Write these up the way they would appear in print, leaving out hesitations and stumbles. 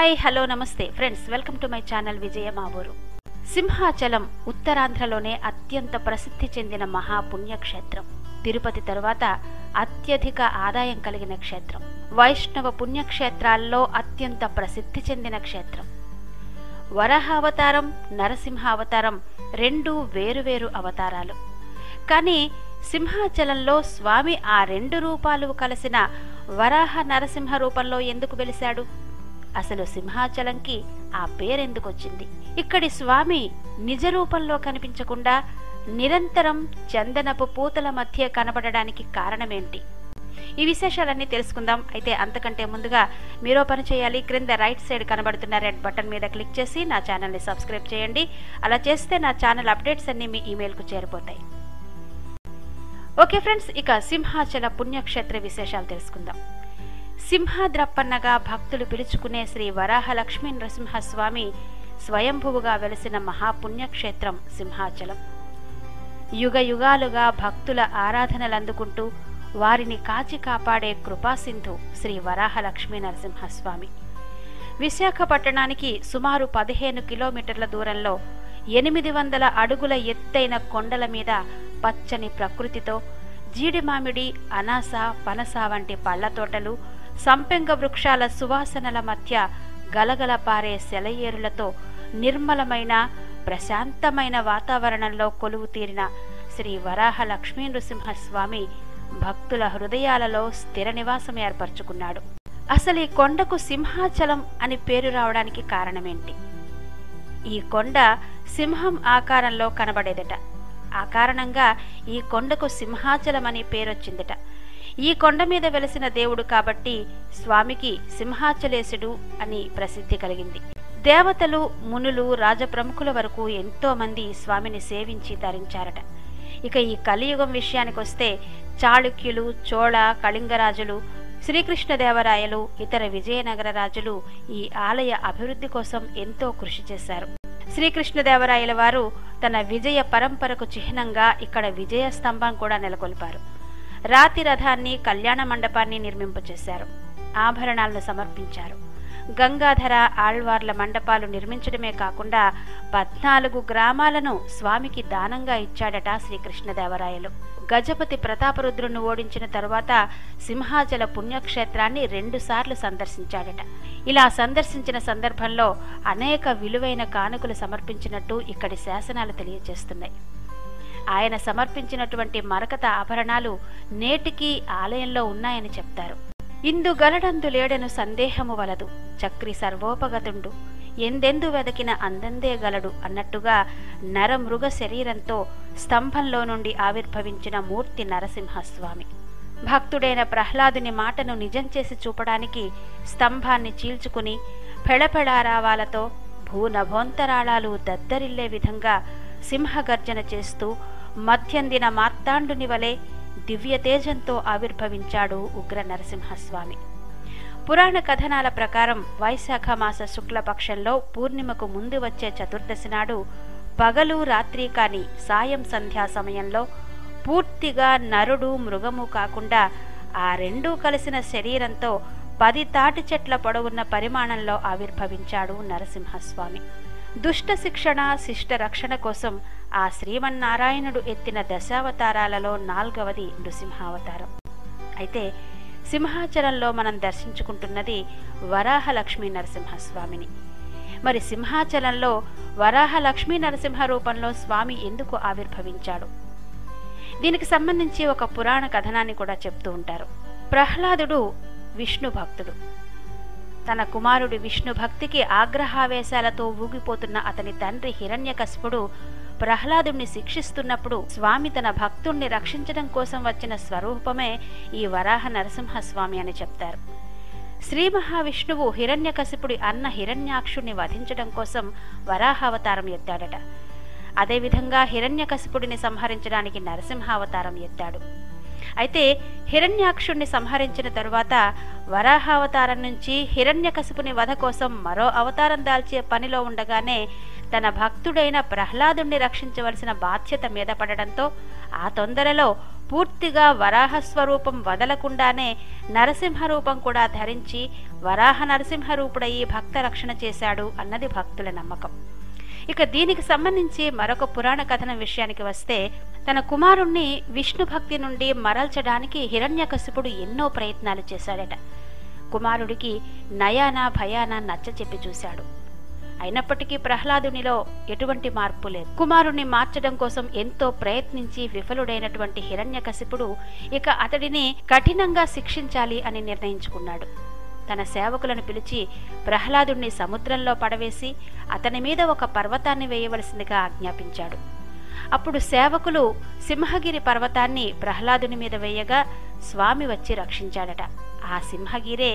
Hi hello నమస్తే friends, welcome to my channel Vijaya మా ఊరు. సింహాచలం ఉత్తరాంధ్రలోనే అత్యంత ప్రసిద్ధి చెందిన మహాపుణ్యక్షేత్రం. తిరుపతి తరువాత అత్యధిక ఆదాయం కలిగిన క్షేత్రం. వైష్ణవ పుణ్యక్షేత్రాల్లో అత్యంత ప్రసిద్ధి చెందిన క్షేత్రం. వరాహ అవతారం, నరసింహ అవతారం రెండు వేరువేరు అవతారాలు. కానీ సింహాచలంలో స్వామి ఆ రెండు రూపాలు కలిసిన వరాహ నరసింహ రూపంలో ఎందుకు వెలిశాడు? అసలు సింహాచలంకి ఆ పేరెందుకు వచ్చింది? ఇక్కడి స్వామి నిజ రూపంలో కనిపించకుండా నిరంతరం చందనపు పూతల మధ్య కనబడడానికి కారణమేంటి? ఈ విశేషాలన్నీ తెలుసుకుందాం. అయితే అంతకంటే ముందుగా మీరో పని చేయాలి. క్రింద రైట్ సైడ్ కనబడుతున్న రెడ్ బటన్ మీద క్లిక్ చేసి నా ఛానల్ని సబ్స్క్రైబ్ చేయండి. అలా చేస్తే నా ఛానల్ అప్డేట్స్ అన్నీ మీ ఈమెయిల్కు చేరిపోతాయి. ఓకే ఫ్రెండ్స్, ఇక సింహాచల పుణ్యక్షేత్ర విశేషాలు తెలుసుకుందాం. సింహాద్రప్పన్నగా భక్తులు పిలుచుకునే శ్రీ వరాహ లక్ష్మీ నరసింహస్వామి స్వయంభువుగా వెలిసిన మహాపుణ్యక్షేత్రం సింహాచలం. యుగ యుగాలుగా భక్తుల ఆరాధనలందుకుంటూ వారిని కాచి కాపాడే కృపాసింధు శ్రీ వరాహ లక్ష్మీ నరసింహస్వామి. విశాఖపట్టణానికి సుమారు 15 కిలోమీటర్ల దూరంలో 800 అడుగుల ఎత్తైన కొండల మీద పచ్చని ప్రకృతితో జీడి మామిడి, అనాస, పనస వంటి పళ్ల తోటలు, సంపెంగ వృక్షాల సువాసనల మధ్య గలగల పారే సెలయేరులతో నిర్మలమైన ప్రశాంతమైన వాతావరణంలో కొలువు తీరిన శ్రీ వరాహ లక్ష్మీ నృసింహస్వామి భక్తుల హృదయాలలో స్థిర నివాసం ఏర్పరచుకున్నాడు. అసలు ఈ కొండకు సింహాచలం అని పేరు రావడానికి కారణమేంటి? ఈ కొండ సింహం ఆకారంలో కనబడేదట. ఆ కారణంగా ఈ కొండకు సింహాచలం అని పేరొచ్చిందట. ఈ కొండ మీద వెలసిన దేవుడు కాబట్టి స్వామికి సింహాచలేశుడు అని ప్రసిద్ధి కలిగింది. దేవతలు, మునులు, రాజప్రముఖుల వరకు ఎంతో మంది స్వామిని సేవించి ధరించారట. ఇక ఈ కలియుగం విషయానికొస్తే చాళుక్యులు, చోళ, కళింగరాజులు, శ్రీకృష్ణదేవరాయలు, ఇతర విజయనగర రాజులు ఈ ఆలయ అభివృద్ధి కోసం ఎంతో కృషి చేశారు. శ్రీకృష్ణదేవరాయల వారు తన విజయ పరంపరకు చిహ్నంగా ఇక్కడ విజయ స్తంభం కూడా నెలకొల్పారు. రాతి రథాన్ని, కళ్యాణ మండపాన్ని నిర్మింపచేశారు. ఆభరణాలను సమర్పించారు. గంగాధర, ఆళ్వార్ల మండపాలు నిర్మించడమే కాకుండా 14 గ్రామాలను స్వామికి దానంగా ఇచ్చాడట శ్రీకృష్ణదేవరాయలు. గజపతి ప్రతాపరుద్రును ఓడించిన తరువాత సింహాచల పుణ్యక్షేత్రాన్ని 2 సార్లు సందర్శించాడట. ఇలా సందర్శించిన సందర్భంలో అనేక విలువైన కానుకలు సమర్పించినట్టు ఇక్కడి శాసనాలు తెలియజేస్తున్నాయి. ఆయన సమర్పించినటువంటి మరకత ఆభరణాలు నేటికీ ఆలయంలో ఉన్నాయని చెప్తారు. ఇందు గలడందు లేడను సందేహము వలదు, చక్రి సర్వోపగతుండు, ఎందెందు వెదకిన అందందే గలడు అన్నట్టుగా నరమృగ శరీరంతో స్తంభంలో నుండి ఆవిర్భవించిన మూర్తి నరసింహస్వామి. భక్తుడైన ప్రహ్లాదుని మాటను నిజం చేసి చూపడానికి స్తంభాన్ని చీల్చుకుని పెళపెళారావాలతో భూనభోంతరాళాలు దద్దరిల్లే విధంగా సింహగర్జన చేస్తూ మధ్యందిన మార్తాండుని వలె దివ్య తేజంతో ఆవిర్భవించాడు ఉగ్ర నరసింహస్వామి. పురాణ కథనాల ప్రకారం వైశాఖ మాస శుక్లపక్షంలో పూర్ణిమకు ముందు వచ్చే చతుర్దశి నాడు పగలు రాత్రి కాని సాయం సంధ్యా సమయంలో పూర్తిగా నరుడు మృగము కాకుండా ఆ రెండూ కలిసిన శరీరంతో 10 తాటి చెట్ల పొడవున్న పరిమాణంలో ఆవిర్భవించాడు నరసింహస్వామి. దుష్ట శిక్షణ, శిష్ట రక్షణ కోసం ఆ శ్రీమన్నారాయణుడు ఎత్తిన దశావతారాలలో 4వది నృసింహావతారం. అయితే సింహాచలంలో మనం దర్శించుకుంటున్నది వరాహ లక్ష్మీ నరసింహస్వామిని. మరి సింహాచలంలో వరాహ లక్ష్మీ నరసింహ రూపంలో స్వామి ఎందుకు ఆవిర్భవించాడు? దీనికి సంబంధించి ఒక పురాణ కథనాన్ని కూడా చెప్తూ ఉంటారు. ప్రహ్లాదుడు విష్ణు భక్తుడు. తన కుమారుడి విష్ణు భక్తికి ఆగ్రహావేశాలతో ఊగిపోతున్న అతని తండ్రి హిరణ్యకశిపుడు ప్రహ్లాదుణ్ణి శిక్షిస్తున్నప్పుడు స్వామి తన భక్తుణ్ణి రక్షించడం కోసం వచ్చిన స్వరూపమే ఈ వరాహ నరసింహస్వామి అని చెప్తారు. శ్రీ మహావిష్ణువు హిరణ్యకశిపుడి అన్న హిరణ్యాక్షుణ్ణి వధించడం కోసం వరాహావతారం ఎత్తాడట. అదేవిధంగా హిరణ్యకశిపుడిని సంహరించడానికి నరసింహావతారం ఎత్తాడు. అయితే హిరణ్యాక్షుణ్ణి సంహరించిన తరువాత వరాహావతారం నుంచి హిరణ్యకశిపుని వధ కోసం మరో అవతారం దాల్చే పనిలో ఉండగానే తన భక్తుడైన ప్రహ్లాదుణ్ణి రక్షించవలసిన బాధ్యత మీద పడడంతో ఆ తొందరలో పూర్తిగా వరాహ స్వరూపం వదలకుండానే నరసింహ రూపం కూడా ధరించి వరాహ నరసింహ రూపుడయి భక్త రక్షణ చేశాడు అన్నది భక్తుల నమ్మకం. ఇక దీనికి సంబంధించి మరొక పురాణ కథనం విషయానికి వస్తే, తన కుమారుణ్ణి విష్ణు భక్తి నుండి మరల్చడానికి హిరణ్యకశిపుడు ఎన్నో ప్రయత్నాలు చేశాడట. కుమారుడికి నయాన భయాన నచ్చ చెప్పి చూశాడు. అయినప్పటికీ ప్రహ్లాదునిలో ఎటువంటి మార్పు లేదు. కుమారుణ్ణి మార్చడం కోసం ఎంతో ప్రయత్నించి విఫలుడైనటువంటి హిరణ్యకశిపుడు ఇక అతడిని కఠినంగా శిక్షించాలి అని నిర్ణయించుకున్నాడు. తన సేవకులను పిలిచి ప్రహ్లాదుణ్ణి సముద్రంలో పడవేసి అతని మీద ఒక పర్వతాన్ని వేయవలసిందిగా ఆజ్ఞాపించాడు. అప్పుడు సేవకులు సింహగిరి పర్వతాన్ని ప్రహ్లాదుని మీద వేయగా స్వామి వచ్చి రక్షించాడట. ఆ సింహగిరే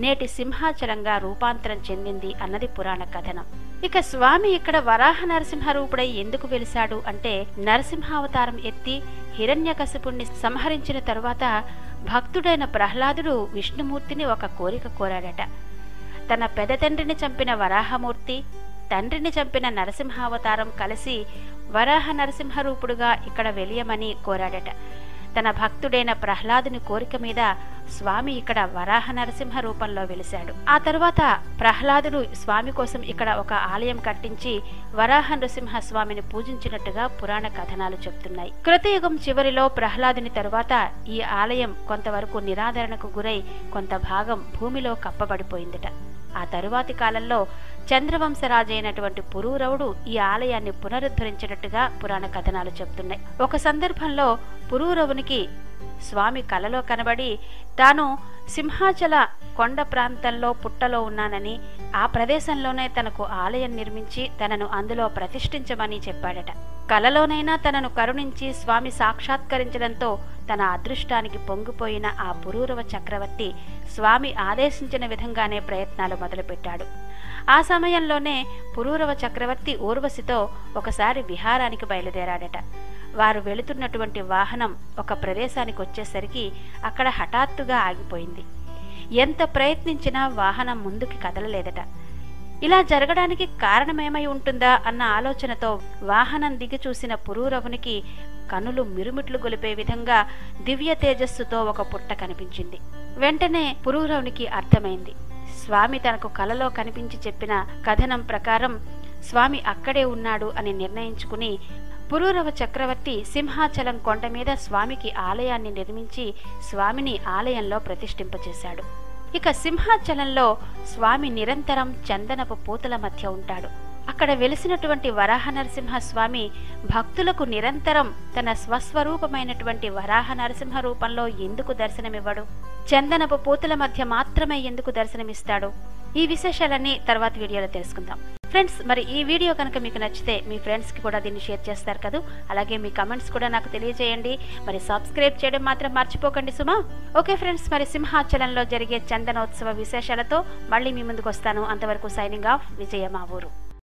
నేటి సింహాచలంగా రూపాంతరం చెందింది అన్నది పురాణ కథనం. ఇక స్వామి ఇక్కడ వరాహ నరసింహ రూపుడై ఎందుకు వెలిశాడు అంటే, నరసింహావతారం ఎత్తి హిరణ్యకశిపుణ్ణి సంహరించిన తరువాత భక్తుడైన ప్రహ్లాదుడు విష్ణుమూర్తిని ఒక కోరిక కోరాడట. తన పెదతండ్రిని చంపిన వరాహమూర్తి, తండ్రిని చంపిన నరసింహావతారం కలిసి వరాహ నరసింహరూపుడుగా ఇక్కడ వెలియమని కోరాడట. తన భక్తుడైన ప్రహ్లాదుని కోరిక మీద స్వామి ఇక్కడ వరాహ నరసింహ రూపంలో వెలిశాడు. ఆ తరువాత ప్రహ్లాదుడు స్వామి కోసం ఇక్కడ ఒక ఆలయం కట్టించి వరాహ నరసింహ స్వామిని పూజించినట్టుగా పురాణ కథనాలు చెప్తున్నాయి. కృతయుగం చివరిలో ప్రహ్లాదుని తరువాత ఈ ఆలయం కొంతవరకు నిరాదరణకు గురై కొంత భాగం భూమిలో కప్పబడిపోయిందట. ఆ తరువాతి కాలంలో చంద్రవంశరాజైనటువంటి పురూరవుడు ఈ ఆలయాన్ని పునరుద్ధరించినట్టుగా పురాణ కథనాలు చెప్తున్నాయి. ఒక సందర్భంలో పురూరవునికి స్వామి కలలో కనబడి తాను సింహాచల కొండ ప్రాంతంలో పుట్టలో ఉన్నానని, ఆ ప్రదేశంలోనే తనకు ఆలయం నిర్మించి తనను అందులో ప్రతిష్ఠించమని చెప్పాడట. కలలోనైనా తనను కరుణించి స్వామి సాక్షాత్కరించడంతో తన అదృష్టానికి పొంగిపోయిన ఆ పురూరవ చక్రవర్తి స్వామి ఆదేశించిన విధంగానే ప్రయత్నాలు మొదలుపెట్టాడు. ఆ సమయంలోనే పురూరవ చక్రవర్తి ఊర్వశితో ఒకసారి విహారానికి బయలుదేరాడట. వారు వెళుతున్నటువంటి వాహనం ఒక ప్రదేశానికి వచ్చేసరికి అక్కడ హఠాత్తుగా ఆగిపోయింది. ఎంత ప్రయత్నించినా వాహనం ముందుకి కదలలేదట. ఇలా జరగడానికి కారణమేమై ఉంటుందా అన్న ఆలోచనతో వాహనం దిగి చూసిన పురూరవునికి కనులు మిరుమిట్లు గొలిపే విధంగా దివ్య తేజస్సుతో ఒక పుట్ట కనిపించింది. వెంటనే పురూరవునికి అర్థమైంది, స్వామి తనకు కలలో కనిపించి చెప్పిన కథనం ప్రకారం స్వామి అక్కడే ఉన్నాడు అని నిర్ణయించుకుని పురూరవ చక్రవర్తి సింహాచలం కొండ మీద స్వామికి ఆలయాన్ని నిర్మించి స్వామిని ఆలయంలో ప్రతిష్ఠింపచేశాడు. ఇక సింహాచలంలో స్వామి నిరంతరం చందనపు పూతల మధ్య ఉంటాడు. అక్కడ వెలిసినటువంటి వరాహ నరసింహ స్వామి భక్తులకు నిరంతరం తన స్వస్వరూపమైనటువంటి వరాహ నరసింహ రూపంలో ఎందుకు దర్శనమివ్వడు? చందనపు పూతల మధ్య మాత్రమే ఎందుకు దర్శనమిస్తాడు? ఈ విశేషాలన్నీ తర్వాత వీడియోలో తెలుసుకుందాం. ఫ్రెండ్స్, మరి ఈ వీడియో కనుక మీకు నచ్చితే మీ ఫ్రెండ్స్కి కూడా దీన్ని షేర్ చేస్తారు కదా. అలాగే మీ కమెంట్స్ కూడా నాకు తెలియజేయండి. మరి సబ్స్క్రైబ్ చేయడం మాత్రం మర్చిపోకండి సుమా. ఓకే ఫ్రెండ్స్, మరి సింహాచలంలో జరిగే చందనోత్సవ విశేషాలతో మళ్ళీ మీ ముందుకు వస్తాను. అంతవరకు సైనింగ్ ఆఫ్, విజయ మా ఊరు.